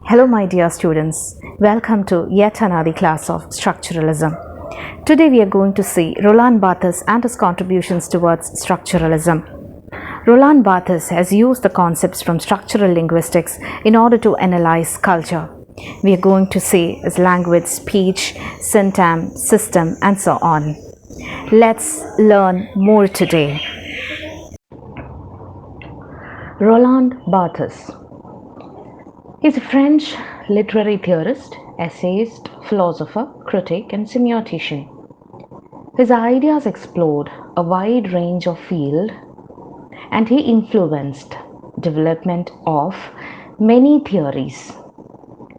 Hello my dear students, welcome to yet another class of Structuralism. Today we are going to see Roland Barthes and his contributions towards Structuralism. Roland Barthes has used the concepts from structural linguistics in order to analyze culture. We are going to see his language, speech, syntagm, system and so on. Let's learn more today. Roland Barthes. He is a French literary theorist, essayist, philosopher, critic, and semiotician. His ideas explored a wide range of fields, and he influenced development of many theories.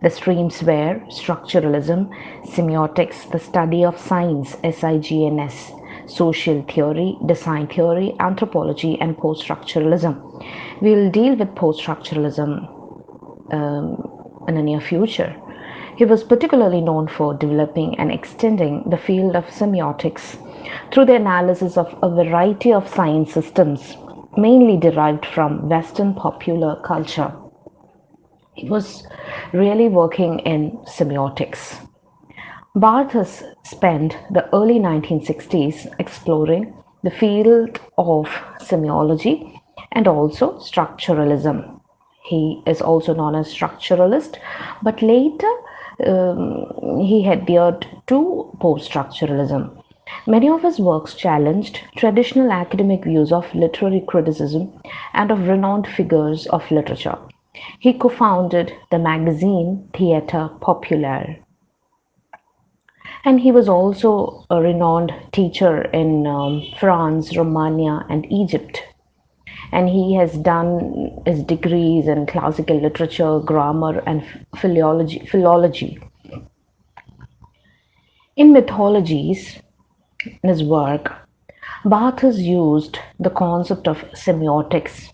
The streams were structuralism, semiotics, the study of science, SIGNS, social theory, design theory, anthropology, and post-structuralism. We will deal with post-structuralism in the near future. He was particularly known for developing and extending the field of semiotics through the analysis of a variety of science systems, mainly derived from Western popular culture. He was really working in semiotics. Barthes spent the early 1960s exploring the field of semiology and also structuralism. He is also known as structuralist, but later he adhered to post-structuralism. Many of his works challenged traditional academic views of literary criticism and of renowned figures of literature. He co-founded the magazine Theatre Populaire. And he was also a renowned teacher in France, Romania, and Egypt. And he has done his degrees in classical literature, grammar, and philology. In mythologies, in his work, Barthes used the concept of semiotics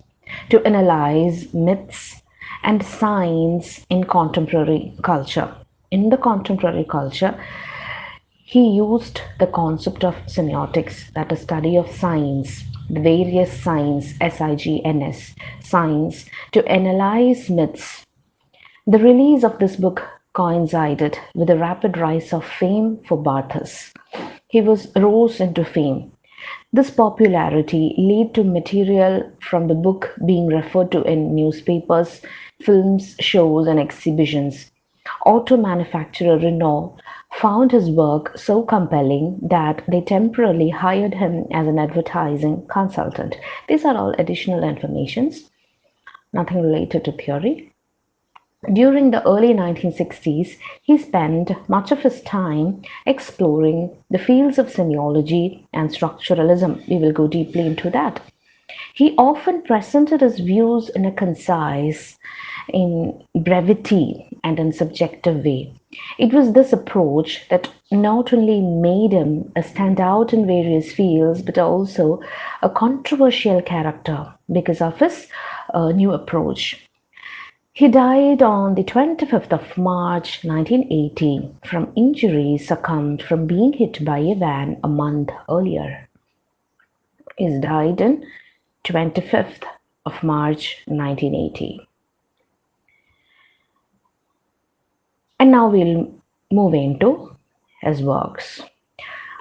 to analyze myths and signs in contemporary culture. In the contemporary culture, he used the concept of semiotics, that is, study of signs, the various signs, SIGNS, signs, to analyze myths. The release of this book coincided with the rapid rise of fame for Barthes. He rose into fame. This popularity led to material from the book being referred to in newspapers, films, shows, and exhibitions. Auto manufacturer Renault found his work so compelling that they temporarily hired him as an advertising consultant. These are all additional informations, nothing related to theory. During the early 1960s, he spent much of his time exploring the fields of semiology and structuralism. We will go deeply into that. He often presented his views in a concise, in brevity, and in subjective way. It was this approach that not only made him a standout in various fields, but also a controversial character because of his new approach. He died on the 25th of March 1980 from injuries succumbed from being hit by a van a month earlier. He died on 25th of March 1980. And now we'll move into his works.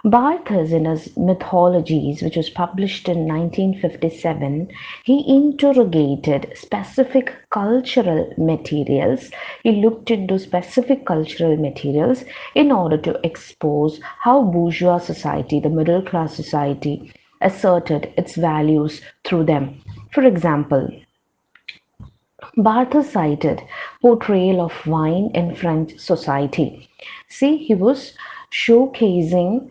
Barthes, in his Mythologies, which was published in 1957, he interrogated specific cultural materials. He looked into specific cultural materials in order to expose how bourgeois society, the middle class society, asserted its values through them. For example, Barthes cited portrayal of wine in French society. See, he was showcasing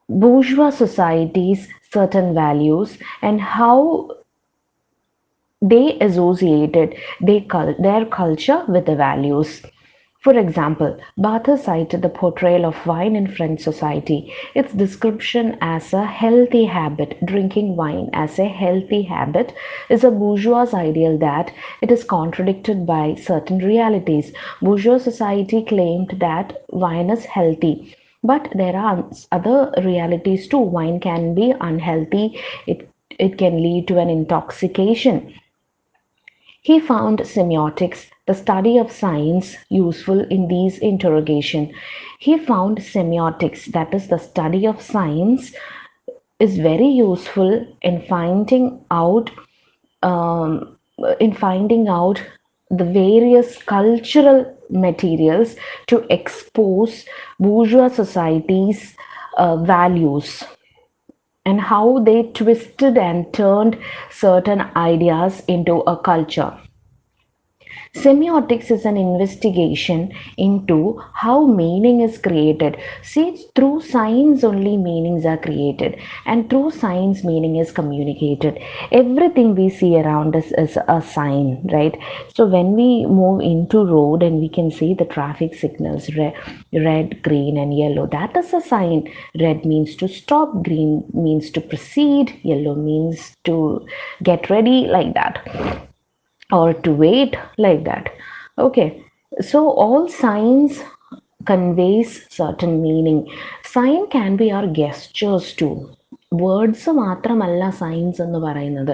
bourgeois society's certain values and how they associated their culture with the values. For example, Barthes cited the portrayal of wine in French society. Its description as a healthy habit, drinking wine as a healthy habit, is a bourgeois ideal that it is contradicted by certain realities. Bourgeois society claimed that wine is healthy. But there are other realities too. Wine can be unhealthy. It can lead to an intoxication. He found semiotics, the study of science, useful in these interrogation. He found semiotics, that is the study of science, is very useful um, in finding out the various cultural materials to expose bourgeois society's values and how they twisted and turned certain ideas into a culture. Semiotics is an investigation into how meaning is created. See, through science only meanings are created, and through science meaning is communicated. Everything we see around us is a sign, right? So when we move into road and we can see the traffic signals, red, green and yellow, that is a sign. Red means to stop, green means to proceed, yellow means to get ready, like that, or to wait, like that. Okay, so all signs conveys certain meaning. Sign can be our gestures too. Words മാത്രമല്ല signs എന്ന് പറയുന്നത്.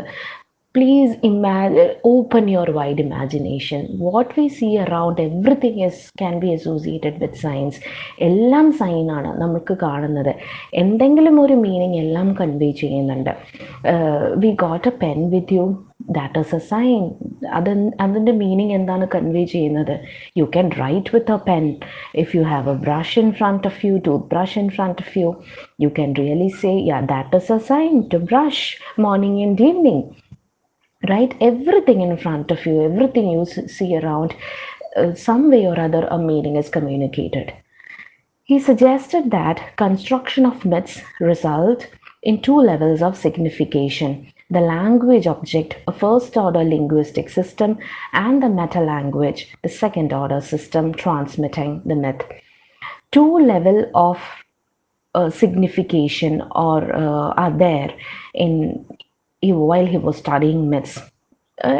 Please imagine, open your wide imagination. What we see around, everything is can be associated with signs. എല്ലാം sign ആണ് നമുക്ക് കാണുന്നത്. എന്തെങ്കിലും ഒരു meaning എല്ലാം convey ചെയ്യുന്നുണ്ട്. We got a pen with you, that is a sign. അതിൻ്റെ meaning എന്താണ് convey ചെയ്യുന്നത്? You can write with a pen. If you have a brush in front of you, toothbrush in front of you, you can really say, yeah, that is a sign to brush morning and evening, right? Everything in front of you, everything you see around, some way or other a meaning is communicated. He suggested that construction of myths result in two levels of signification: the language object, a first order linguistic system, and the meta language, the second order system transmitting the myth. Two level of signification or are there in while he was studying myths.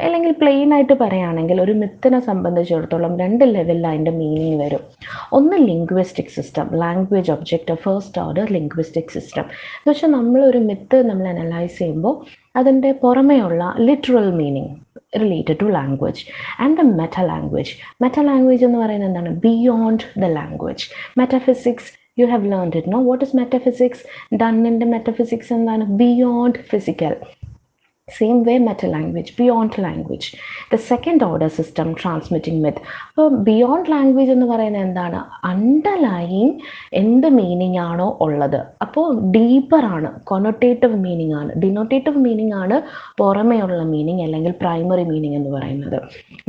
അല്ലെങ്കിൽ plain ആയിട്ട് പറയുകയാണെങ്കിൽ ഒരു മിത്തിനെ സംബന്ധിച്ചിടത്തോളം രണ്ട് ലെവലിൽ അതിൻ്റെ meaning വരും. ഒന്ന് linguistic system, language object, first order linguistic system എന്ന് വെച്ചാൽ നമ്മളൊരു മിത്ത് നമ്മൾ അനലൈസ് ചെയ്യുമ്പോൾ അതിൻ്റെ പുറമേയുള്ള literal meaning related to language. And the meta language. Meta language എന്ന് പറയുന്നത് എന്താണ്? Beyond the language. Metaphysics, you have learned it, no? What is metaphysics? Done in the metaphysics എന്താണ്? Beyond physical. Same way meta language, beyond language. The second order system transmitting myth. അപ്പോൾ beyond language എന്ന് പറയുന്നത് എന്താണ്? Underline എന്ത് meaning ആണോ ഉള്ളത്, അപ്പോൾ ഡീപ്പറാണ്, കൊനോട്ടേറ്റീവ് meaning ആണ്. ഡിനോട്ടേറ്റീവ് മീനിങ് ആണ് പുറമേയുള്ള മീനിങ് അല്ലെങ്കിൽ പ്രൈമറി മീനിങ് എന്ന് പറയുന്നത്.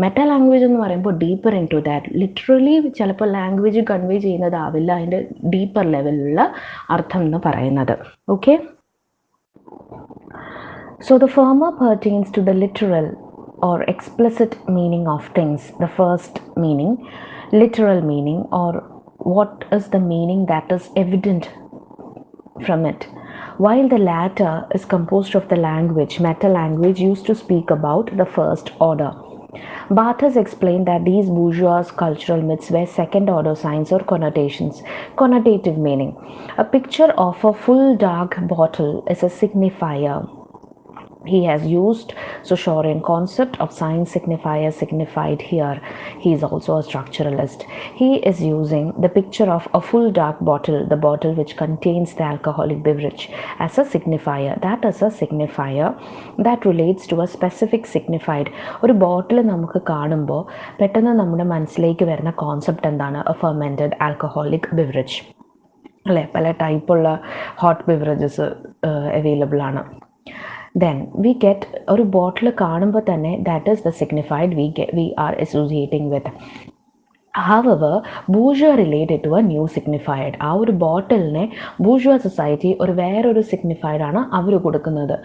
മെറ്റാ ലാംഗ്വേജ് എന്ന് പറയുമ്പോൾ deeper into that. Literally ചിലപ്പോൾ ലാംഗ്വേജ് കൺവേ ചെയ്യുന്നതാവില്ല അതിൻ്റെ ഡീപ്പർ ലെവലിലുള്ള അർത്ഥം എന്ന് പറയുന്നത്. Okay. So the former pertains to the literal or explicit meaning of things. The first meaning, literal meaning, or what is the meaning that is evident from it, while the latter is composed of the language, meta language, used to speak about the first order. Barthes explained that these bourgeois cultural myths were second order signs or connotations. Connotative meaning. A picture of a full dark bottle is a signifier. He has used Saussurian concept of sign signifier signified here. He is also a structuralist. He is using the picture of a full dark bottle, the bottle which contains the alcoholic beverage, as a signifier. That is a signifier that relates to a specific signified. ഒരു ബോട്ടിൽ നമുക്ക് കാണുമ്പോൾ പെട്ടെന്ന് നമ്മുടെ മനസ്സിലേക്ക് വരുന്ന concept എന്താണ്? A fermented alcoholic beverage അല്ലേ? പല ടൈപ്പുള്ള ഹോട്ട് ബിവറേജസ് അവൈലബിൾ ആണ്. Then we get ഒരു ബോട്ടിൽ കാണുമ്പോൾ തന്നെ that is the signified we are associating with. However, bourgeois related to a new signified. ആ ഒരു ബോട്ടിലിനെ bourgeois society ഒരു വേറൊരു signified ആണ് അവർ കൊടുക്കുന്നത്.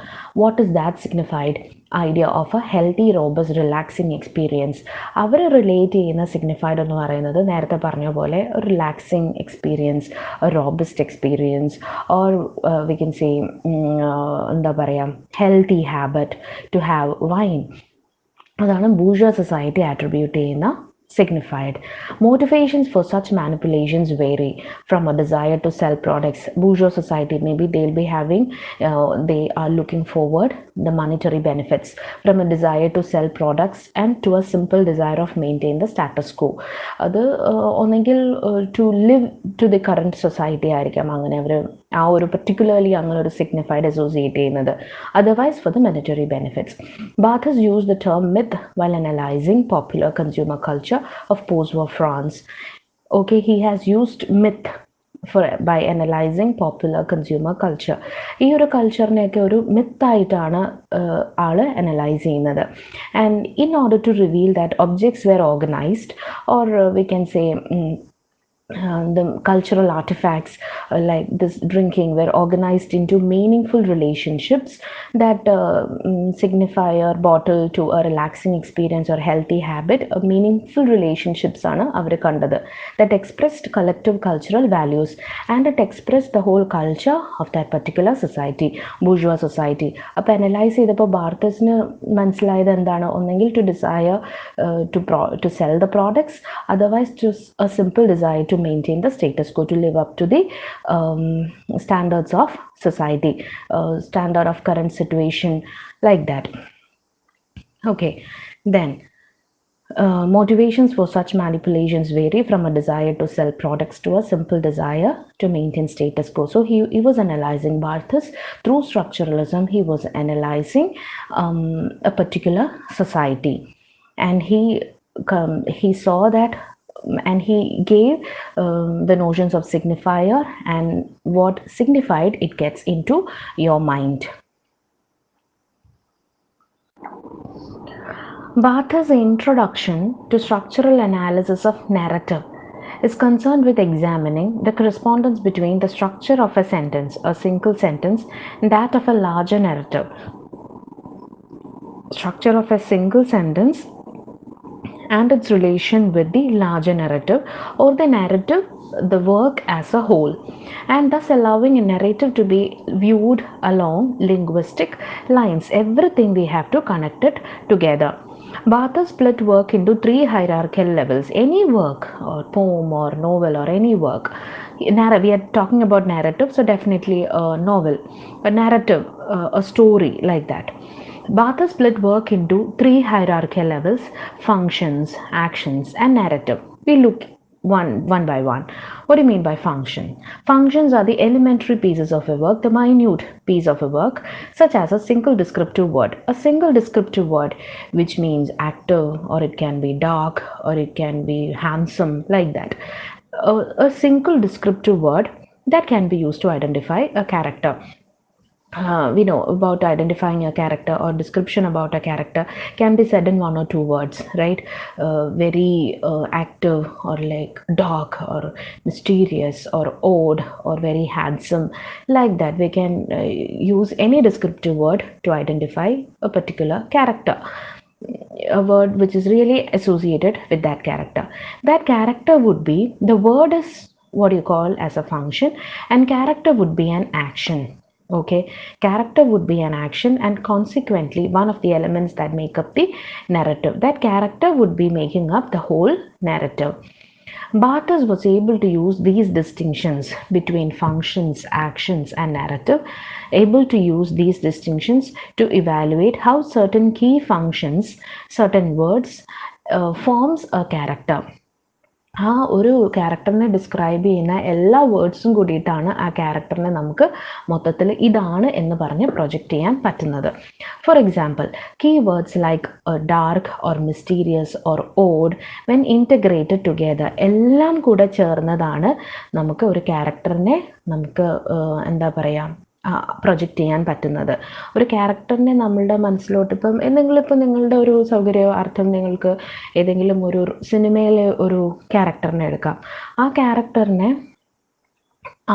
What is that signified? Idea of a healthy, robust, relaxing experience. അവർ റിലേറ്റ് ചെയ്യുന്ന signified എന്ന് പറയുന്നത് നേരത്തെ പറഞ്ഞ പോലെ ഒരു relaxing experience, robust experience, or we can say എന്താ പറയുക, healthy habit to have wine. അതാണ് bourgeois society attribute ചെയ്യുന്ന signified. Motivations for such manipulations vary from a desire to sell products. Bourgeois society, maybe they'll be having, they are looking forward the monetary benefits from a desire to sell products and to a simple desire of maintain the status quo. അത് ഒന്നെങ്കിൽ to live to the current society ആയിരിക്കാം അങ്ങനെ അവർ ആ ഒരു particularly അങ്ങനെ ഒരു signified associate ചെയ്യുന്നത്. Otherwise for the monetary benefits. Barthes has used the term myth while analyzing popular consumer culture of post-war France. Okay, he has used myth by analyzing popular consumer culture. ഈ ഒരു കൾച്ചറിനെയൊക്കെ ഒരു മിത്തായിട്ടാണ് ആള് analyse ചെയ്യുന്നത്. And in order to reveal that objects were organized, or we can say the cultural artifacts like this drinking were organized into meaningful relationships that signifier bottle to a relaxing experience or healthy habit. Meaningful relationships ആണ് അവർ കണ്ടത് that expressed collective cultural values and it expressed the whole culture of that particular society, bourgeois society. അപ്പോൾ analyse ചെയ്തപ്പോൾ ബാർത്തസിന് മനസ്സിലായത് എന്താണ്? ഒന്നെങ്കിൽ to desire to sell the products, otherwise just a simple desire to maintain the status quo, to live up to the standards of society, standard of current situation, like that. Okay, then motivations for such manipulations vary from a desire to sell products to a simple desire to maintain status quo. So he was analyzing Barthes through structuralism. He was analyzing a particular society, and he saw that, and he gave the notions of signifier and what signified it gets into your mind. Barthes' introduction to structural analysis of narrative is concerned with examining the correspondence between the structure of a sentence, a single sentence, and that of a larger narrative. Structure of a single sentence and its relation with the larger narrative, or the narrative, the work as a whole, and thus allowing a narrative to be viewed along linguistic lines. Everything we have to connect it together. Barthes split work into 3 hierarchical levels. Any work, or poem or novel or any work, we are talking about narrative, so definitely a novel, a narrative, a story, like that. Barthes split work into 3 hierarchical levels: functions, actions, and narrative. We look one by one. What do you mean by function? Functions are the elementary pieces of a work, the minute piece of a work, such as a single descriptive word. A single descriptive word which means active, or it can be dark, or it can be handsome, like that. A single descriptive word that can be used to identify a character. We know about identifying a character, or description about a character can be said in 1 or 2 words, right? Very active, or like dark, or mysterious, or odd, or very handsome, like that. We can use any descriptive word to identify a particular character, a word which is really associated with that character. That character would be, the word is what you call as a function, and character would be an action. Okay, character would be an action, and consequently one of the elements that make up the narrative. That character would be making up the whole narrative. Barthes was able to use these distinctions between functions, actions, and narrative, able to use these distinctions to evaluate how certain key functions, certain words, forms a character. ആ ഒരു ക്യാരക്ടറിനെ describe ചെയ്യുന്ന എല്ലാ വേർഡ്സും കൂടിയിട്ടാണ് ആ ക്യാരക്ടറിനെ നമുക്ക് മൊത്തത്തിൽ ഇതാണ് എന്ന് പറഞ്ഞ് പ്രൊജക്റ്റ് ചെയ്യാൻ പറ്റുന്നത്. For example, key words like dark, or mysterious, or odd, when integrated together, എല്ലാം കൂടെ ചേർന്നതാണ് നമുക്ക് ഒരു ക്യാരക്ടറിനെ നമുക്ക് എന്താ പറയുക, പ്രൊജക്റ്റ് ചെയ്യാൻ പറ്റുന്നത്. ഒരു ക്യാരക്ടറിനെ നമ്മളുടെ മനസ്സിലോട്ട് ഇപ്പം നിങ്ങളുടെ ഒരു സൗകര്യാർത്ഥം നിങ്ങൾക്ക് ഏതെങ്കിലും ഒരു സിനിമയിലെ ഒരു ക്യാരക്ടറിനെ എടുക്കാം. ആ ക്യാരക്ടറിനെ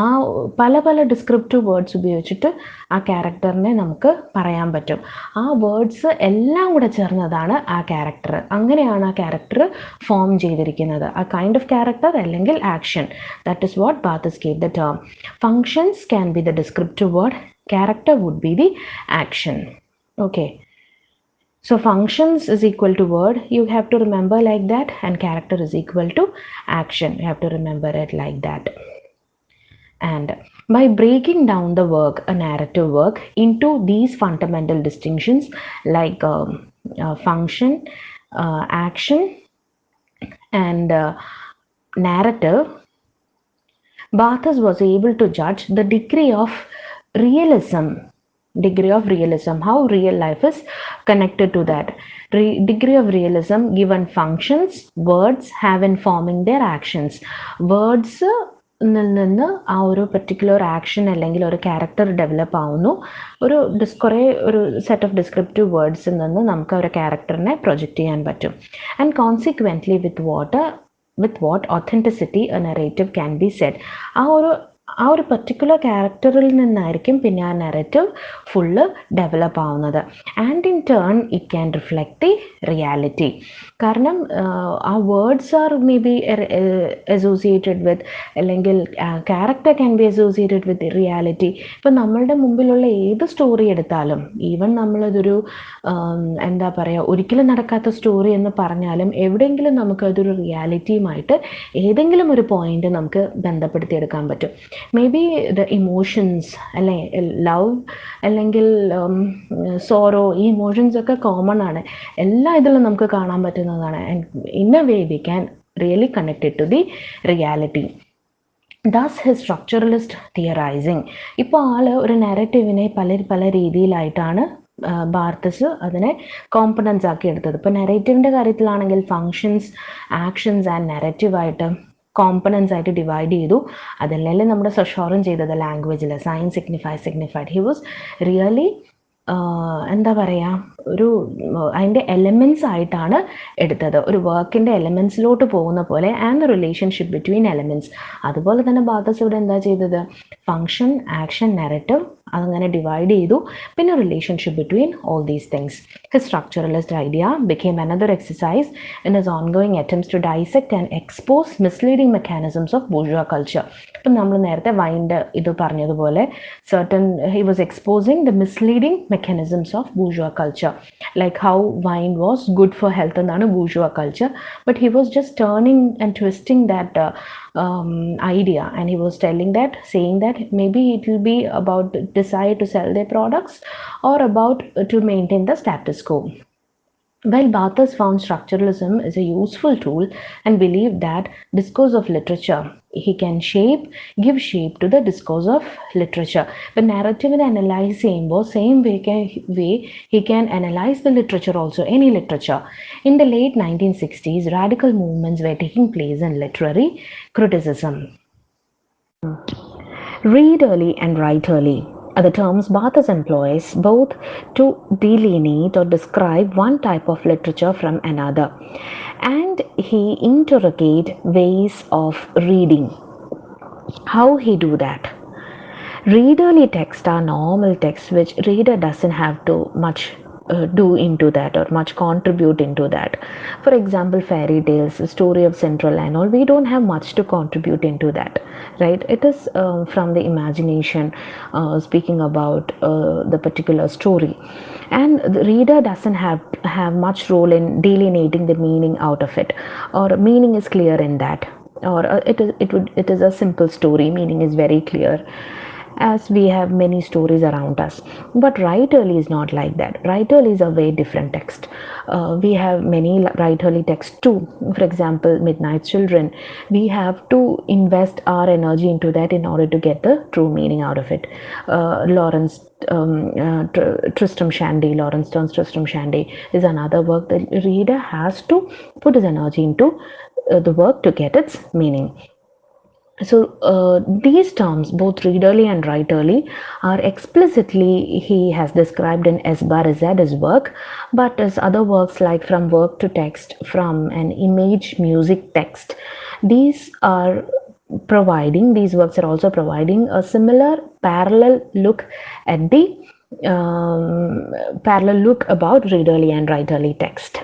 ആ പല പല ഡിസ്ക്രിപ്റ്റീവ് വേർഡ്സ് ഉപയോഗിച്ചിട്ട് ആ ക്യാരക്ടറിനെ നമുക്ക് പറയാൻ പറ്റും. ആ വേർഡ്സ് എല്ലാം കൂടെ ചേർന്നതാണ് ആ ക്യാരക്ടർ. അങ്ങനെയാണ് ആ ക്യാരക്ടർ ഫോം ചെയ്തിരിക്കുന്നത്. ആ കൈൻഡ് ഓഫ് ക്യാരക്ടർ അല്ലെങ്കിൽ action. That is what Barthes gave the term. Functions can be the descriptive word, character would be the action. Okay. So functions is equal to word, you have to remember like that, and character is equal to action, you have to remember it like that. And by breaking down the work, a narrative work, into these fundamental distinctions like function, action, and narrative, Barthes was able to judge the degree of realism, how real life is connected to that. Degree of realism given functions, words have in forming their actions. Words നിന്ന് ആ ഒരു particular action അല്ലെങ്കിൽ ഒരു character develop ആവുന്നു. കുറേ ഒരു set of descriptive വേർഡ്സിൽ നിന്ന് നമുക്ക് ഒരു ക്യാരക്ടറിനെ പ്രൊജക്റ്റ് ചെയ്യാൻ പറ്റും. And consequently with what authenticity a narrative can be said. ആ ഒരു പർട്ടിക്കുലർ ക്യാരക്ടറിൽ നിന്നായിരിക്കും പിന്നെ ആ നെറേറ്റീവ് ഫുള്ള് ഡെവലപ്പ് ആവുന്നത്. And in turn it can reflect the reality. കാരണം ആ words are may be associated with, അല്ലെങ്കിൽ character can be associated with reality. ഇപ്പം നമ്മളുടെ മുമ്പിലുള്ള ഏത് സ്റ്റോറി എടുത്താലും, ഈവൻ നമ്മളതൊരു എന്താ പറയുക, ഒരിക്കലും നടക്കാത്ത സ്റ്റോറി എന്ന് പറഞ്ഞാലും എവിടെയെങ്കിലും നമുക്കതൊരു റിയാലിറ്റിയുമായിട്ട് ഏതെങ്കിലും ഒരു പോയിന്റ് നമുക്ക് ബന്ധപ്പെടുത്തിയെടുക്കാൻ പറ്റും. മേ ബി ദ ഇമോഷൻസ്, അല്ലെ, ലവ് അല്ലെങ്കിൽ സോറോ, ഈ ഇമോഷൻസ് ഒക്കെ കോമൺ ആണ്, എല്ലാ ഇതിലും നമുക്ക് കാണാൻ പറ്റുന്നതാണ്. And in a way we can really connected to the reality. Thus his structuralist theorising. ഇപ്പോൾ ആള് ഒരു നെറേറ്റീവിനെ പല രീതിയിലായിട്ടാണ് ബാർത്തസ് അതിനെ കോമ്പണൻസ് ആക്കി എടുത്തത്. ഇപ്പോൾ നെറേറ്റീവിൻ്റെ കാര്യത്തിലാണെങ്കിൽ ഫങ്ഷൻസ്, ആക്ഷൻസ് ആൻഡ് നെറേറ്റീവായിട്ട് കോമ്പണൻസ് ആയിട്ട് ഡിവൈഡ് ചെയ്തു. അതല്ലേ നമ്മുടെ സഷോറും ചെയ്തത് ലാംഗ്വേജിൽ. Science signified. He was really എന്താ പറയുക, ഒരു അതിൻ്റെ എലമെൻറ്റ്സ് ആയിട്ടാണ് എടുത്തത്, ഒരു വർക്കിൻ്റെ എലമെൻറ്റ്സിലോട്ട് പോകുന്ന പോലെ. And the relationship between elements. അതുപോലെ തന്നെ ബാർത്തസ് ഇവിടെ എന്താ ചെയ്തത്, ഫങ്ഷൻ, ആക്ഷൻ, നെറേറ്റീവ് അതങ്ങനെ ഡിവൈഡ് ചെയ്തു. പിന്നെ relationship between all these things. His structuralist idea became another exercise in his ongoing attempts to dissect and expose misleading mechanisms of bourgeois culture. ഇപ്പം നമ്മൾ നേരത്തെ വൈൻ്റെ ഇത് പറഞ്ഞതുപോലെ he was exposing the misleading mechanisms of bourgeois culture, like how wine was good for health എന്നാണ് bourgeois culture, but he was just turning and twisting that idea, and he was saying that maybe it will be about desire to sell their products or about to maintain the status quo. While Barthes found structuralism is a useful tool and believed that discourse of literature, he can give shape to the discourse of literature. But narrative analyze same way he can analyze the literature also, any literature. In the late 1960s, radical movements were taking place in literary criticism. Read early and write early are the terms Barthes employs both to delineate or describe one type of literature from another, and he interrogate ways of reading. How he do that? Read-early texts are normal texts which reader doesn't have to much do into that or much contribute into that. For example, fairy tales, story of Central and all, we don't have much to contribute into that, right? It is from the imagination, speaking about the particular story, and the reader doesn't have much role in delineating the meaning out of it, or meaning is clear in that, or it is a simple story, meaning is very clear, as we have many stories around us. But write early is not like that. Write early is a very different text. We have many write early texts too. For example, Midnight Children, we have to invest our energy into that in order to get the true meaning out of it. Lawrence Tristram Shandy, Lawrence Sterne's Tristram Shandy is another work. The reader has to put his energy into the work to get its meaning. So these terms, both read early and write early, are explicitly he has described in S. Barizada's work, but as other works like From Work to Text, From an Image Music Text, these works are also providing a similar parallel look at the parallel look about read early and write early text.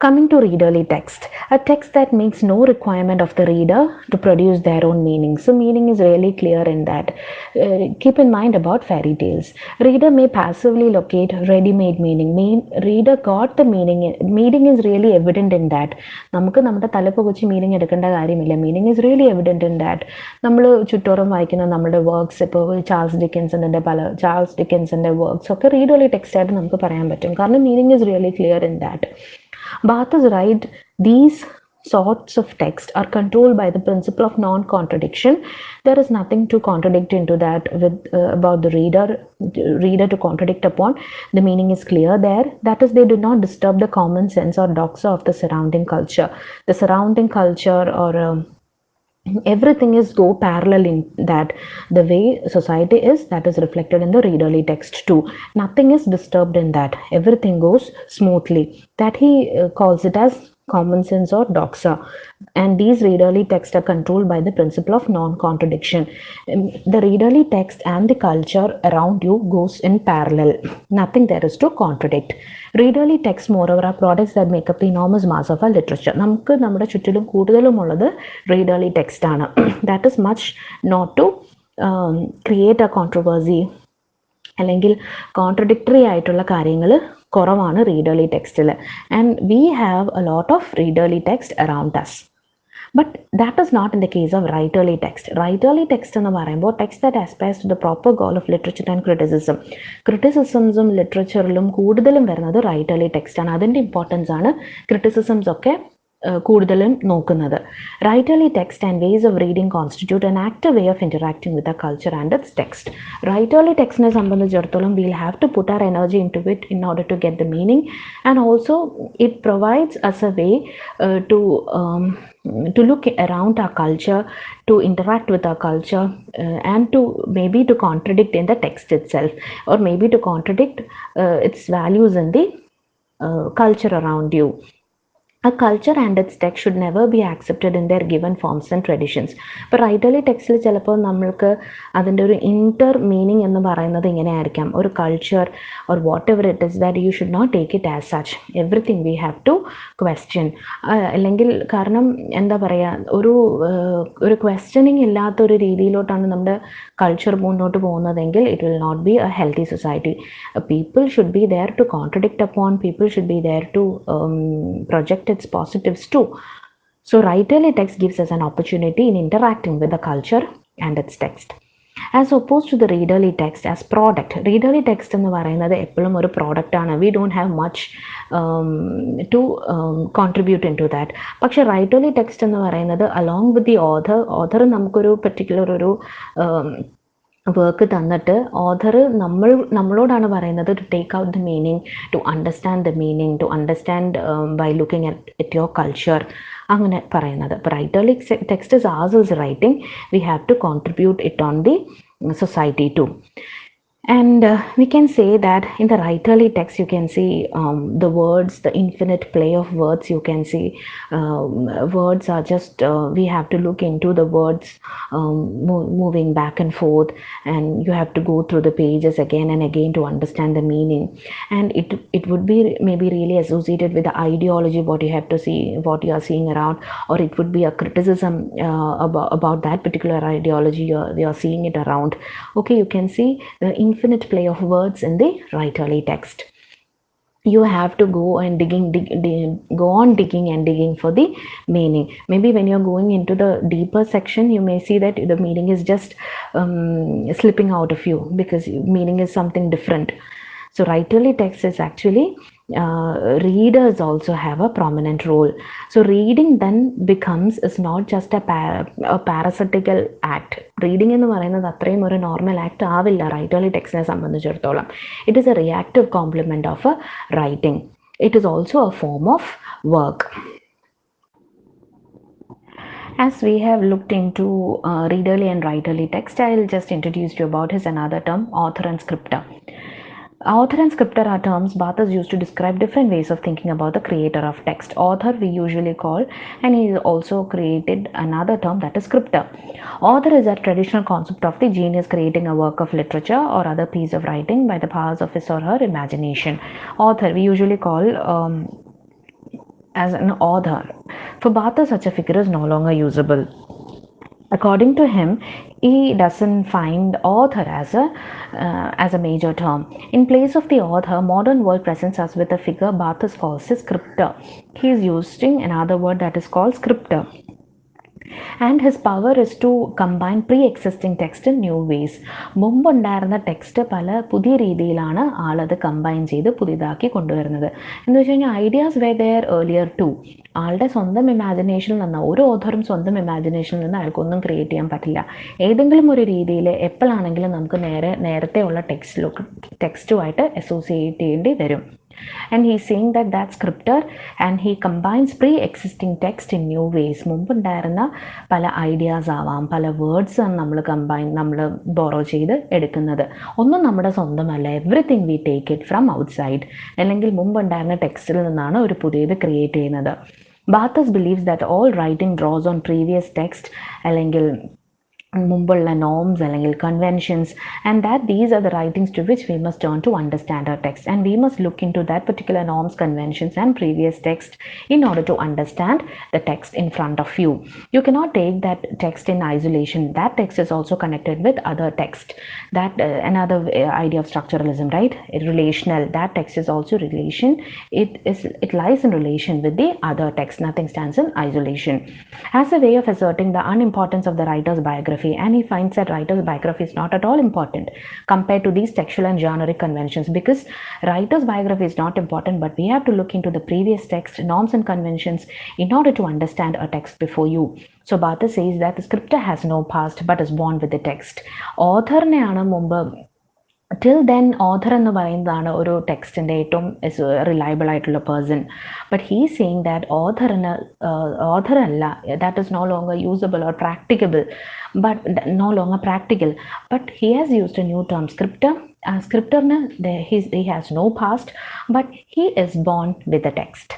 Coming to readerly text, a text that makes no requirement of the reader to produce their own meaning. So meaning is really clear in that. Keep in mind about fairy tales. Reader may passively locate ready-made meaning. Reader got the meaning. Meaning is really evident in that. നമുക്ക് നമ്മുടെ തലപ്പ് വെച്ച് meaning എടുക്കേണ്ട കാര്യമില്ല. Meaning is really evident in that. നമ്മൾ ചുറ്റോറും വായിക്കുന്ന നമ്മുടെ works, ഇപ്പോൾ Charles ഡിക്കൻസിൻ്റെ works ഒക്കെ റീഡർലി ടെക്സ്റ്റ് ആയിട്ട് നമുക്ക് പറയാൻ പറ്റും. കാരണം meaning is really clear in that. Barthes writes, these sorts of text are controlled by the principle of non-contradiction. There is nothing to contradict into that with about the reader to contradict upon. The meaning is clear there. That is, they do not disturb the common sense or doxa of the surrounding culture. The surrounding culture or everything is go parallel in that. The way society is, that is reflected in the readerly text too. Nothing is disturbed in that. Everything goes smoothly. That he calls it as common sense or doxa. And these readerly texts are controlled by the principle of non-contradiction. The readerly text and the culture around you goes in parallel. Nothing there is to contradict. Readerly texts, moreover, are products that make up the enormous mass of our literature. നമുക്ക് നമ്മുടെ ചുറ്റിലും കൂടുതലുമുള്ളത് readerly text ആണ്. That is much not to create a controversy അല്ലെങ്കിൽ contradictory ആയിട്ടുള്ള കാര്യങ്ങൾ കുറവാണ് readerly ടെക്സ്റ്റിൽ. And we have a lot of readerly text around us. But that is not in the case of writerly text. Writerly text എന്ന് പറയുമ്പോൾ text that aspires to the proper goal of literature and criticism. ക്രിറ്റിസിസംസും ലിറ്ററേച്ചറിലും കൂടുതലും വരുന്നത് റൈറ്റർലി text ആണ്. അതിൻ്റെ importance ആണ് criticisms ഒക്കെ കൂടുതലും നോക്കുന്നത്. Writerly text and ways of reading constitute an active way of interacting with the culture and its text. Writerly ടെക്സ്റ്റിനെ സംബന്ധിച്ചിടത്തോളം will have to put our energy into it in order to get the meaning, and also it provides us a way to look around our culture, to interact with our culture, and to maybe to contradict in the text itself, or maybe to contradict its values in the culture around you. A culture and its text should never be accepted in their given forms and traditions. ഇപ്പോൾ റൈറ്റർലി ടെക്സ്റ്റിൽ ചിലപ്പോൾ നമ്മൾക്ക് അതിൻ്റെ ഒരു inter meaning എന്ന് പറയുന്നത് ഇങ്ങനെ ആയിരിക്കാം. ഒരു culture or whatever it is that you should not take it as such. Everything we have to question. അല്ലെങ്കിൽ കാരണം എന്താ പറയുക, ഒരു ക്വസ്റ്റ്യനിങ് ഇല്ലാത്തൊരു രീതിയിലോട്ടാണ് നമ്മുടെ കൾച്ചർ മുന്നോട്ട് പോകുന്നതെങ്കിൽ it will not be a healthy society. People should be there to contradict upon, people should be there to project its positives too. So writerly text gives us an opportunity in interacting with the culture and its text, as opposed to the readerly text as product. Readerly text എന്ന് പറയുന്നത് എപ്പോഴും ഒരു product ആണ്. We don't have much to contribute into that. പക്ഷെ റൈറ്റർലി text എന്ന് പറയുന്നത് along with the author നമുക്കൊരു particular ഒരു വർക്ക് തന്നിട്ട് ഓഥർ നമ്മളോടാണ് പറയുന്നത് to take out the meaning, to understand the meaning, to understand by looking at your culture, അങ്ങനെ പറയുന്നത്. ഇപ്പോൾ writerly text is also writing, we have to contribute it on the society too. And we can say that in the writerly text you can see the words, the infinite play of words. You can see words are just we have to look into the words moving back and forth, and you have to go through the pages again and again to understand the meaning. And it would be maybe really associated with the ideology, what you have to see, what you are seeing around, or it would be a criticism about that particular ideology you are seeing it around. Okay, you can see the infinite play of words in the writerly text. You have to go and go on digging and digging for the meaning. Maybe when you're going into the deeper section, you may see that the meaning is just slipping out of you, because meaning is something different. So writerly text is actually readers also have a prominent role. So reading then becomes is not just a parasitical act. Reading എന്ന് പറയുന്നത് അത്രയും ഒരു normal act ആവില്ല writerly ടെക്സ്റ്റിനെ സംബന്ധിച്ചിടത്തോളം. It is a reactive complement of a writing. It is also a form of work. As we have looked into readerly and writerly text, I will just introduce you about his another term, author and scripter. Author and scripter are terms Barthes used to describe different ways of thinking about the creator of text. Author we usually call, and he also created another term, that is scripter. Author is a traditional concept of the genius creating a work of literature or other piece of writing by the powers of his or her imagination. Author we usually call as an author. For Barthes, such a figure is no longer usable. According to him, he doesn't find author as a major term. In place of the author, modern world presents us with a figure Barthes calls a scripter. He is using another word that is called scripter. And his power is to combine pre-existing text in new ways. മുമ്പുണ്ടായിരുന്ന text പല പുതിയ രീതിയിലാണ് ആളത് combine ചെയ്ത് പുതിയതാക്കി കൊണ്ടുവരുന്നത്. എന്ന് വെച്ച് കഴിഞ്ഞാൽ ideas were there earlier too. ആളുടെ സ്വന്തം ഇമാജിനേഷനിൽ നിന്ന്, ഒരു ഓഥറും സ്വന്തം ഇമാജിനേഷനിൽ നിന്ന് അയാൾക്കൊന്നും ക്രിയേറ്റ് ചെയ്യാൻ പറ്റില്ല. ഏതെങ്കിലും ഒരു രീതിയിൽ എപ്പോഴാണെങ്കിലും നമുക്ക് നേരത്തെ ഉള്ള ടെക്സ്റ്റുമായിട്ട് അസോസിയേറ്റ് ചെയ്യേണ്ടി വരും. And he's saying that that's scripter and he combines pre-existing text in new ways. മുമ്പുണ്ടായിരുന്ന പല ഐഡിയാസ് ആവാം, പല വേർഡ്സ് ആണ് നമ്മൾ ബോറോ ചെയ്ത് എടുക്കുന്നത്. ഒന്നും നമ്മുടെ സ്വന്തമല്ല. Everything we take it from outside. അല്ലെങ്കിൽ മുമ്പുണ്ടായിരുന്ന ടെക്സ്റ്റിൽ നിന്നാണ് ഒരു പുതിയത് ക്രിയേറ്റ് ചെയ്യുന്നത്. Barthes believes that all writing draws on previous text അല്ലെങ്കിൽ മുമ്പുള്ള നോംസ് അല്ലെങ്കിൽ conventions, and that these are the writings to which we must turn to understand our text, and we must look into that particular norms, conventions and previous text in order to understand the text in front of you. You cannot take that text in isolation. That text is also connected with other text. That another idea of structuralism, right? Relational. That text is also relation. It lies in relation with the other text. Nothing stands in isolation. As a way of asserting the unimportance of the writer's biography, and he finds that writer's biography is not at all important compared to these textual and generic conventions, because writer's biography is not important, but we have to look into the previous text, norms and conventions in order to understand a text before you. So Barthes says that the scripter has no past but is born with the text. ഓഥറിനെയാണ് മുമ്പ് till then author എന്ന് പറയുന്നതാണ് ഒരു ടെക്സ്റ്റിൻ്റെ ഏറ്റവും reliable ആയിട്ടുള്ള person. But he saying that ഓഥറല്ല, that is no longer usable or practicable, but no longer practical. But he has used a new term scriptor. സ്ക്രിപ്റ്ററിന് he has no past but he is born with a text.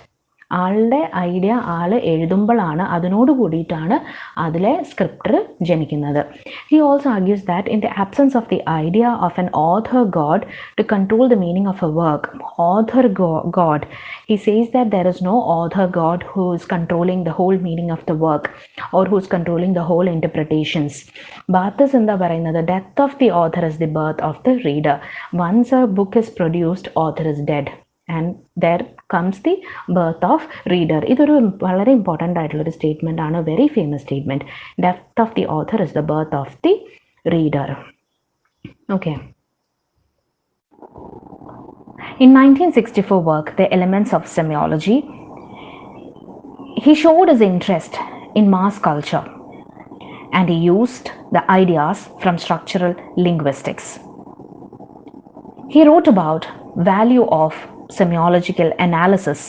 ആളുടെ idea ആൾ എഴുതുമ്പോഴാണ്, അതിനോട് കൂടിയിട്ടാണ് അതിലെ scriptor ജനിക്കുന്നത്. He also argues that in the absence of the idea of an author god to control the meaning of A work, author God, he says that there is no author god who is controlling the whole meaning of the work or who is controlling the whole interpretations. Barthes എന്താ പറയുന്നത്, death of the author is the birth of the reader. Once a book is produced, author is dead. And there comes the birth of reader. ഇതൊരു വളരെ important ആയിട്ടുള്ളൊരു statement ആണ്, very famous statement. Death of the author is the birth of the reader. Okay. In 1964 work, The Elements of Semiology, he showed his interest in mass culture and he used the ideas from structural linguistics. He wrote about value of semiological analysis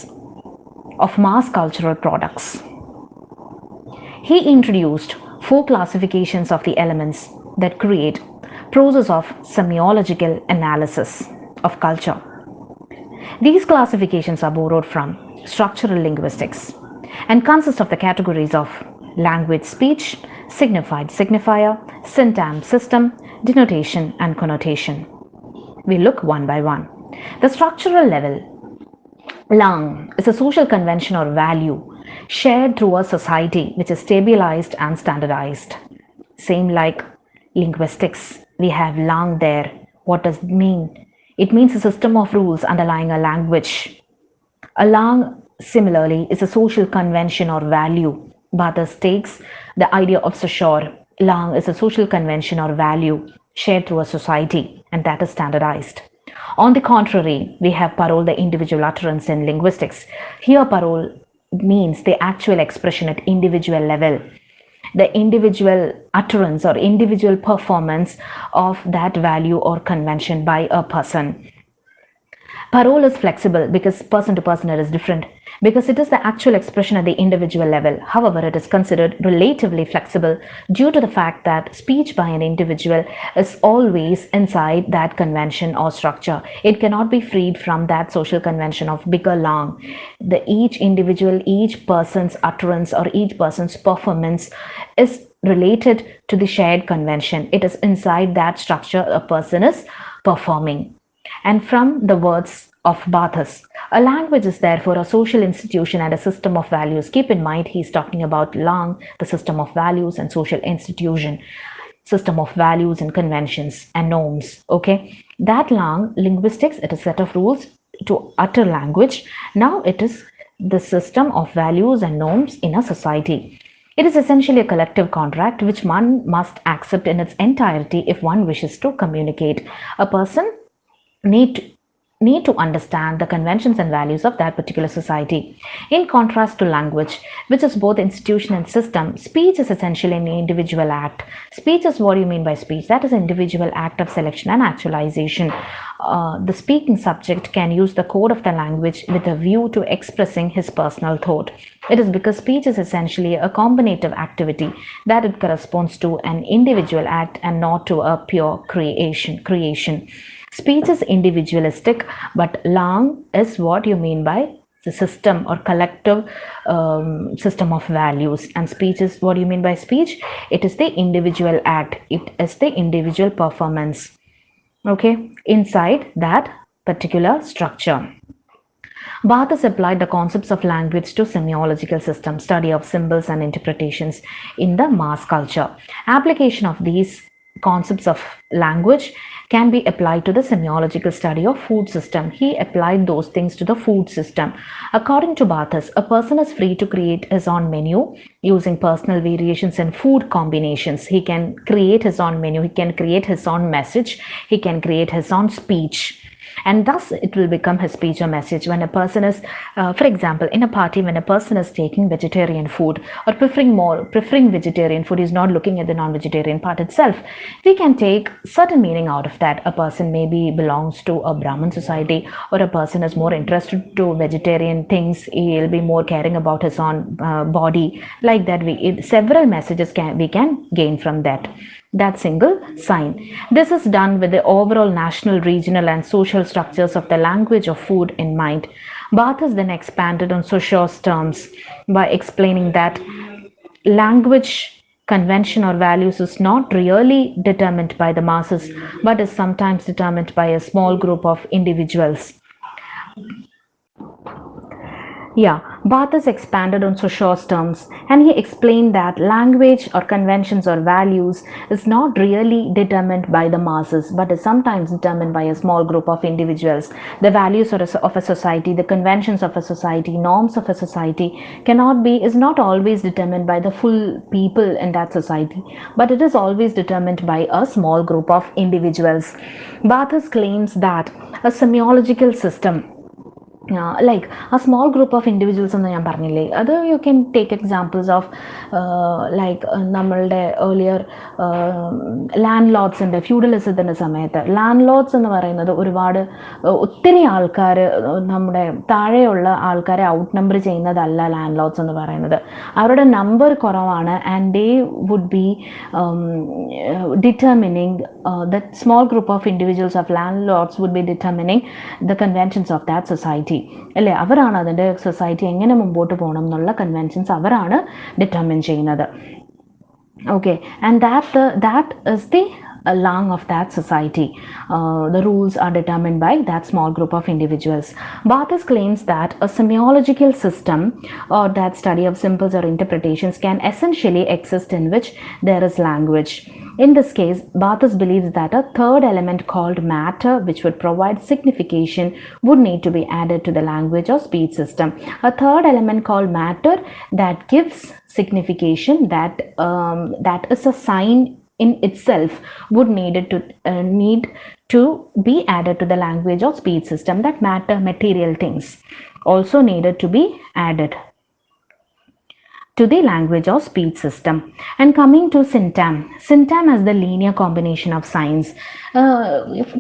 of mass cultural products. He introduced 4 classifications of the elements that create process of semiological analysis of culture. These classifications are borrowed from structural linguistics and consist of the categories of language speech, signified signifier, syntagm system, denotation and connotation. We look one by one. The structural level, lang is a social convention or value shared through a society which is stabilized and standardized. Same like linguistics, we have lang there. What does it mean? It means a system of rules underlying a language. A lang similarly is a social convention or value. Barthes takes the idea of Saussure. Lang is a social convention or value shared through a society, and that is standardized. On the contrary, we have parole, the individual utterance in linguistics. Here parole means the actual expression at individual level, the individual utterance or individual performance of that value or convention by a person. Parole is flexible because person to person it is different, because it is the actual expression at the individual level. However, it is considered relatively flexible due to the fact that speech by an individual is always inside that convention or structure. It cannot be freed from that social convention of bigger lang. Each individual, each person's utterance or each person's performance is related to the shared convention. It is inside that structure a person is performing. And from the words of Barthes. A language is therefore a social institution and a system of values. Keep in mind, he's talking about Lang, the system of values, and social institution, system of values and conventions and norms. Okay, that Lang, linguistics, it is a set of rules to utter language. Now it is the system of values and norms in a society. It is essentially a collective contract which one must accept in its entirety if one wishes to communicate. A person need need to understand the conventions and values of that particular society. In contrast to language, which is both institution and system, speech is essentially an individual act. Speech is what do you mean by speech? That is an individual act of selection and actualization. The speaking subject can use the code of the language with a view to expressing his personal thought. It is because speech is essentially a combinative activity that it corresponds to an individual act and not to a pure creation. Speech is individualistic, but Lang is what you mean by the system or collective system of values. And speech is what you mean by speech? It is the individual act. It is the individual performance. Okay, inside that particular structure. Barthes applied the concepts of language to semiological systems, study of symbols and interpretations in the mass culture. Application of these concepts of language can be applied to the semiological study of food system. He applied those things to the food system. According to Barthes, a person is free to create his own menu using personal variations and food combinations. He can create his own menu, he can create his own message, he can create his own speech, and thus it will become his speech or message. When a person is for example, in a party, when a person is taking vegetarian food or preferring vegetarian food, is not looking at the non-vegetarian part itself, we can take certain meaning out of that. A person maybe belongs to a Brahmin society, or a person is more interested to vegetarian things, he'll be more caring about his own body. Like that, several messages we can gain from that single sign. This is done with the overall national, regional, and social structures of the language of food in mind. Barthes then expanded on Saussure's terms by explaining that language convention or values is not really determined by the masses, but is sometimes determined by a small group of individuals. Yeah, Barthes expanded on Saussure's terms, and he explained that language or conventions or values is not really determined by the masses, but is sometimes determined by a small group of individuals. The values of a society, the conventions of a society, norms of a society is not always determined by the full people in that society, but it is always determined by a small group of individuals. Barthes claims that a semiological system, like a small group of individuals എന്ന് ഞാൻ പറഞ്ഞില്ലേ, അത് you can take examples of നമ്മളുടെ earlier land ലോഡ്സിൻ്റെ ഫ്യൂഡലിസത്തിൻ്റെ സമയത്ത് land lords എന്ന് പറയുന്നത് ഒരുപാട് ഒത്തിരി ആൾക്കാർ, നമ്മുടെ താഴെയുള്ള ആൾക്കാരെ ഔട്ട് നമ്പർ ചെയ്യുന്നതല്ല ലാൻഡ് ലോഡ്സ് എന്ന് പറയുന്നത്. അവരുടെ നമ്പർ കുറവാണ്, and they would be determining that small group of individuals of landlords would be determining the conventions of that society. അല്ലേ, അവരാണ് അതിൻ്റെ സൊസൈറ്റി എങ്ങനെ മുമ്പോട്ട് പോകണം എന്നുള്ള കൺവെൻഷൻസ് അവരാണ് ഡിറ്റർമിൻ ചെയ്യുന്നത്. Okay, and that is the Lang of that society. The rules are determined by that small group of individuals. Barthes claims that a semiological system, or that study of symbols or interpretations, can essentially exist in which there is language. In this case, Barthes believes that a third element called matter, which would provide signification, would need to be added to the language or speech system. A third element called matter that gives signification, that is a sign in itself, would need to be added to the language or speech system. That material things also needed to be added to the language or speech system. And coming to syntagm as the linear combination of signs.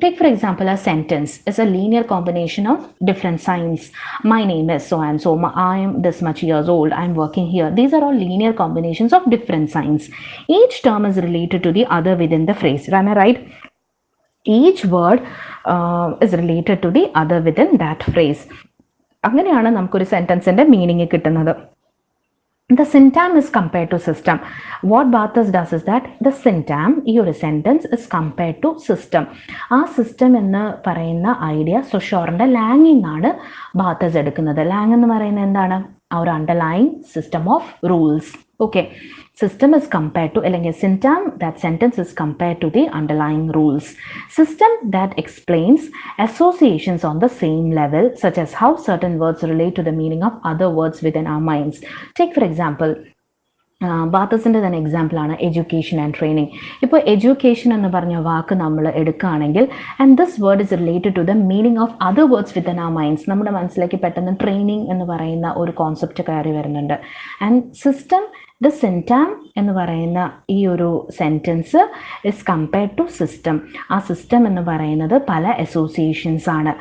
Take for example, a sentence is a linear combination of different signs. My name is so and so, I am this much years old, I am working here. These are all linear combinations of different signs. Each term is related to the other within the phrase. Am I right? Each word is related to the other within that phrase. അങ്ങനെയാണ് നമുക്കൊരു സെന്റൻസിന്റെ meaning കിട്ടുന്നത്. the syntagm is compared to system. What Barthes does is that the syntagm, your sentence, is compared to system. ആ system എന്ന് പറയുന്ന idea സൊഷോറിൻ്റെ ലാങ്ങിൽ നിന്നാണ് ബാത്തസ് എടുക്കുന്നത്. Lang എന്ന് പറയുന്നത് എന്താണ്? our underlying system of rules. Okay, system is compared to, അല്ലെങ്കിൽ syntagm, that sentence is compared to the underlying rules. System that explains associations on the same level, such as how certain words relate to the meaning of other words within our minds. Take for example, ബാത്തസിൻ്റെ തന്നെ എക്സാമ്പിളാണ് education and training. ഇപ്പോൾ education എന്ന് പറഞ്ഞ വാക്ക് നമ്മൾ എടുക്കുകയാണെങ്കിൽ, and this word is related to the meaning of other words within our minds. നമ്മുടെ മനസ്സിലേക്ക് പെട്ടെന്ന് ട്രെയിനിങ് എന്ന് പറയുന്ന ഒരു കോൺസെപ്റ്റ് കയറി വരുന്നുണ്ട്. ആൻഡ് സിസ്റ്റം, ദ സിൻറ്റാം എന്ന് പറയുന്ന ഈ ഒരു sentence is compared to system. ആ സിസ്റ്റം എന്ന് പറയുന്നത് പല അസോസിയേഷൻസ് ആണ്.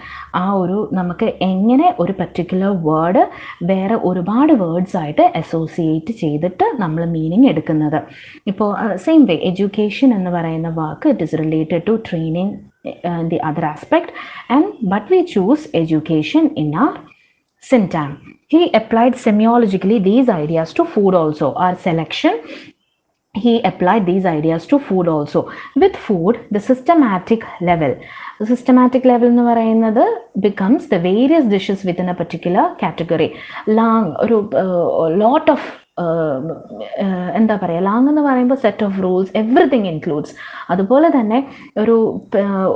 ആ ഒരു നമുക്ക് എങ്ങനെ ഒരു പർട്ടിക്കുലർ വേർഡ് വേറെ ഒരുപാട് വേർഡ്സ് ആയിട്ട് അസോസിയേറ്റ് ചെയ്തിട്ട് നമ്മൾ മീനിങ് എടുക്കുന്നത്. ഇപ്പോൾ സെയിം വേ എഡ്യൂക്കേഷൻ എന്ന് പറയുന്ന വാക്ക് it is related to training the other aspect, and but we choose education in our syntagm. He applied semiologically these ideas to food also. Our selection, he applied these ideas to food also. With food, the systematic level എന്ന് പറയുന്നത് becomes the various dishes within a particular category. ഒരു lot of എന്താ പറയുക, Lang എന്ന് പറയുമ്പോൾ set of rules, everything includes. അതുപോലെ തന്നെ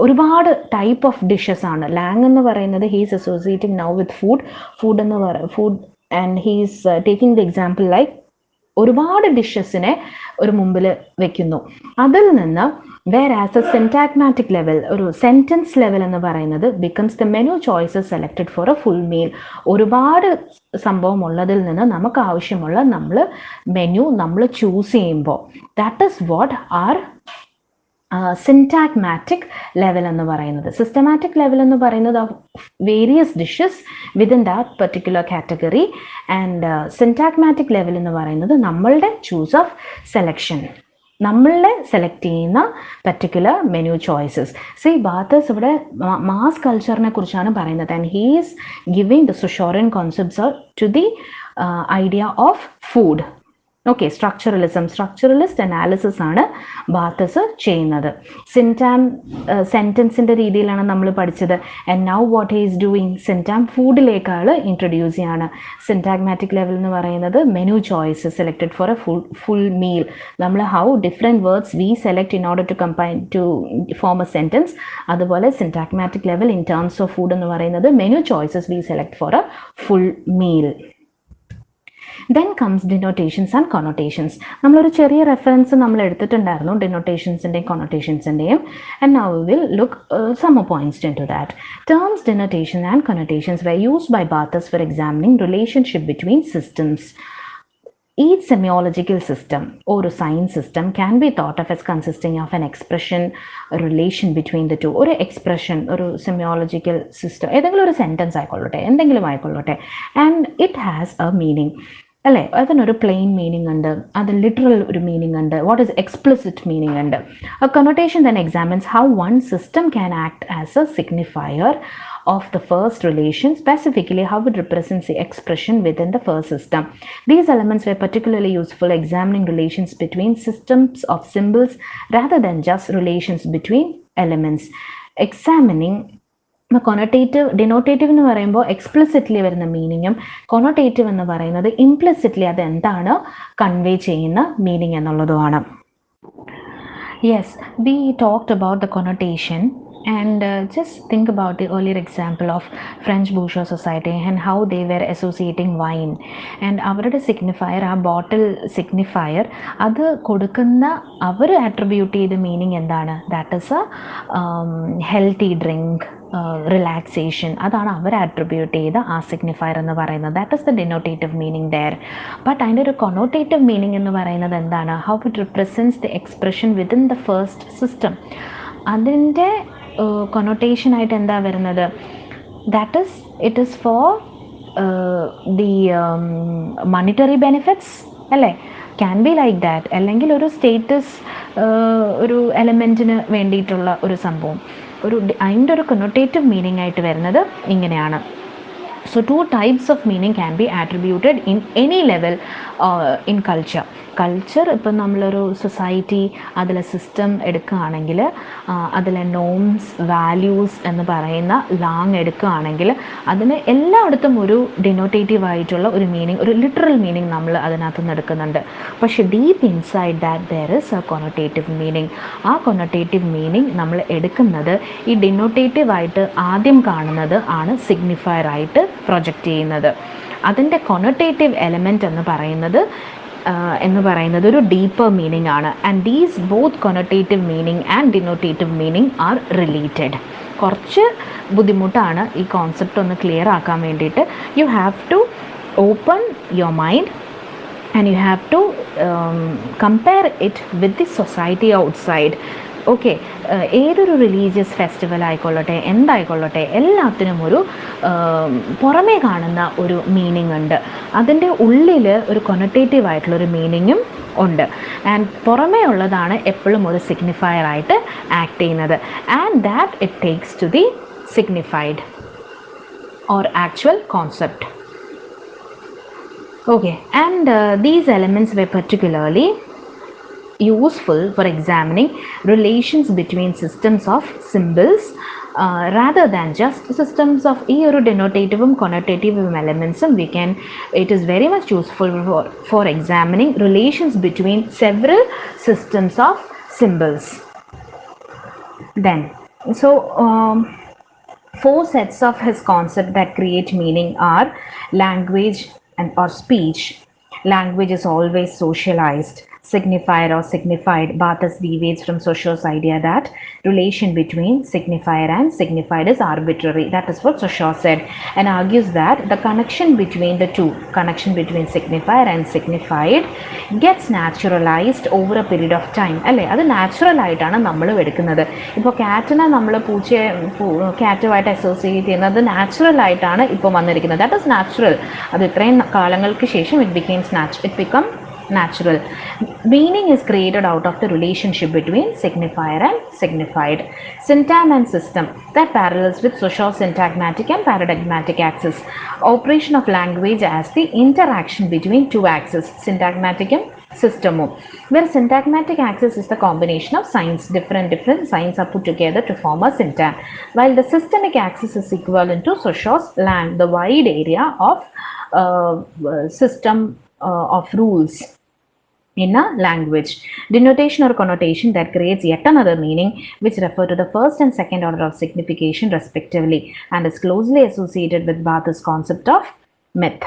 ഒരുപാട് ടൈപ്പ് ഓഫ് ഡിഷസ് ആണ്. ലാങ് എന്ന് പറയുന്നത് he's associating now with food and he's taking the example like ഒരുപാട് ഡിഷസിനെ ഒരു മുമ്പിൽ വെക്കുന്നു. അതിൽ നിന്ന് whereas a syntagmatic level, ഒരു സെൻറ്റൻസ് ലെവൽ എന്ന് പറയുന്നത് becomes the menu choices selected for a full meal. ഒരുപാട് സംഭവം ഉള്ളതിൽ നിന്ന് നമുക്ക് ആവശ്യമുള്ള മെനു നമ്മൾ ചൂസ് ചെയ്യുമ്പോൾ, that is what our syntagmatic level എന്ന് പറയുന്നത്. സിസ്റ്റമാറ്റിക് ലെവൽ എന്ന് പറയുന്നത് various dishes within that particular category, and syntagmatic level എന്ന് പറയുന്നത് നമ്മളുടെ ചൂസ് ഓഫ് സെലക്ഷൻ, നമ്മളെ സെലക്ട് ചെയ്യുന്ന പർട്ടിക്കുലർ മെനു ചോയ്സസ്. സി ബാത്തസ് ഇവിടെ മാസ് കൾച്ചറിനെ കുറിച്ചാണ് പറയുന്നത്, and he is giving the Saussurean concepts to the idea of food. Okay, structuralist analysis ആണ് ബാത്തസ് ചെയ്യുന്നത്. സെൻറ്റൻസിൻ്റെ രീതിയിലാണ് നമ്മൾ പഠിച്ചത്. And now what he is doing, syntagm ഫുഡിലേക്കാൾ ഇൻട്രൊഡ്യൂസ് ചെയ്യാണ്. സിൻറ്റാഗ്മാറ്റിക് ലെവൽ എന്ന് പറയുന്നത് menu choice selected for a full meal. നമ്മൾ how different words we select in order to combine to form a sentence, അതുപോലെ syntagmatic level in terms of food എന്ന് പറയുന്നത് menu choices we select for a full meal. Then comes denotations and connotations. നമ്മളൊരു ചെറിയ reference നമ്മൾ എടുത്തിട്ടുണ്ടായിരുന്നു denotationസിൻ്റെയും connotationസിൻ്റെയും, and now we will look some more points into that. Terms denotation and connotations were used by Barthes for examining relationship between systems. Each semiological system or a sign system can be thought of as consisting of an expression, a relation between the two. Or a expression, or a semiological system, ഏതെങ്കിലും ഒരു sentence ആയിക്കൊള്ളട്ടെ, എന്തെങ്കിലും ആയിക്കൊള്ളട്ടെ, and it has a meaning. അല്ലേ, അതിനൊരു plain meaning ഉണ്ട്, അത് literal ഒരു മീനിങ് ഉണ്ട്, വാട്ട് ഈസ് എക്സ്പ്ലിസിറ്റ് മീനിങ് ഉണ്ട്. A connotation then examines how one system can act as a signifier of the first relation, specifically how it represents the expression within the first system. These elements were particularly useful examining relations between systems of symbols rather than just relations between elements. Examining connotative, denotative എന്ന് പറയുമ്പോൾ explicitly വരുന്ന മീനിങ്ങും, connotative എന്ന് പറയുന്നത് implicitly അത് എന്താണ് convey ചെയ്യുന്ന meaning എന്നുള്ളതുമാണ്. Yes, we talked about the connotation. And just think about the earlier example of French bourgeois society and how they were associating wine. And അവരുടെ signifier, ആ ബോട്ടിൽ signifier, അത് കൊടുക്കുന്ന അവർ attribute ചെയ്ത മീനിങ് എന്താണ്? That is a healthy drink, relaxation. അതാണ് അവർ attribute ചെയ്ത ആ സിഗ്നിഫയർ എന്ന് പറയുന്നത്. That is the denotative meaning there. But അതിൻ്റെ ഒരു കൊണോട്ടേറ്റീവ് മീനിങ് എന്ന് പറയുന്നത് എന്താണ്? How it represents the expression within the first system. അതിൻ്റെ കൊണോട്ടേഷനായിട്ട് എന്താ വരുന്നത്? That is it is for the monetary benefits, അല്ലേ? Can be like that. അല്ലെങ്കിൽ ഒരു സ്റ്റേറ്റസ്, ഒരു എലമെൻറ്റിന് വേണ്ടിയിട്ടുള്ള ഒരു സംഭവം, അതിൻ്റെ ഒരു കൊണോട്ടേറ്റീവ് മീനിങ് ആയിട്ട് വരുന്നത് ഇങ്ങനെയാണ്. So two types of meaning can be attributed in any level in culture. Culture ഇപ്പം നമ്മളൊരു സൊസൈറ്റി അതിലെ സിസ്റ്റം എടുക്കുകയാണെങ്കിൽ അതിലെ നോംസ് വാല്യൂസ് എന്ന് പറയുന്ന ലാങ് എടുക്കുകയാണെങ്കിൽ അതിന് എല്ലായിടത്തും ഒരു ഡിനോട്ടേറ്റീവ് ആയിട്ടുള്ള ഒരു മീനിങ്, ഒരു ലിറ്ററൽ മീനിങ് നമ്മൾ അതിനകത്ത് നിന്ന് എടുക്കുന്നുണ്ട്. പക്ഷേ deep inside that there is a connotative meaning. ആ കൊനോട്ടേറ്റീവ് മീനിങ് നമ്മൾ എടുക്കുന്നത് ഈ ഡിനോട്ടേറ്റീവ് ആയിട്ട് ആദ്യം കാണുന്നത് ആണ് സിഗ്നിഫയർ ആയിട്ട് പ്രൊജക്റ്റ് ചെയ്യുന്നത്. അതിൻ്റെ കൊനോട്ടേറ്റീവ് എലമെൻറ്റ് എന്ന് പറയുന്നത് ഒരു ഡീപ്പർ മീനിങ് ആണ്. And these both connotative meaning and denotative meaning are related. കുറച്ച് ബുദ്ധിമുട്ടാണ് ഈ കോൺസെപ്റ്റ് ഒന്ന് ക്ലിയർ ആക്കാൻ വേണ്ടിയിട്ട്. You have to open your mind and you have to compare it with the society outside. Okay, ഏതൊരു religious festival ആയിക്കൊള്ളട്ടെ, എന്തായിക്കൊള്ളട്ടെ, എല്ലാത്തിനും ഒരു പുറമേ കാണുന്ന ഒരു മീനിങ് ഉണ്ട്. അതിൻ്റെ ഉള്ളിൽ ഒരു കൊനോട്ടേറ്റീവ് ആയിട്ടുള്ളൊരു മീനിങ്ങും ഉണ്ട്. ആൻഡ് പുറമേ ഉള്ളതാണ് എപ്പോഴും ഒരു സിഗ്നിഫയർ ആയിട്ട് ആക്ട് ചെയ്യുന്നത്. And that it takes to the signified or actual concept. Okay, and these elements were particularly useful for examining relations between systems of symbols rather than just systems of ഈ ഒരു denotative connotative elements. It is very much useful for examining relations between several systems of symbols. Then four sets of his concept that create meaning are language or speech. Language is always socialized. Signifier or signified. Barthes deviates from Saussures idea that relation between signifier and signified is arbitrary. That is what Saussure said, and argues that the connection between the two, connection between signifier and signified, gets naturalized over a period of time. അല്ലേ, അത് natural ആയിട്ടാണ് നമ്മൾ എടുക്കുന്നത്. ഇപ്പോൾ കാറ്റിനെ നമ്മൾ കാറ്റുമായിട്ട് associate ചെയ്യുന്നത് natural ആയിട്ടാണ് ഇപ്പോൾ വന്നിരിക്കുന്നത്. That is natural. അത് ഇത്രയും കാലങ്ങൾക്ക് ശേഷം it become natural. Meaning is created out of the relationship between signifier and signified. Syntagm and system, that parallels with Saussure's syntagmatic and paradigmatic axis. Operation of language as the interaction between two axes, syntagmatic and system, where syntagmatic axis is the combination of signs. Different signs are put together to form a syntagm, while the systemic axis is equivalent to Saussure's land, the wide area of system of rules in a language. Denotation or connotation that creates yet another meaning which refer to the first and second order of signification respectively, and is closely associated with Barthes' concept of myth.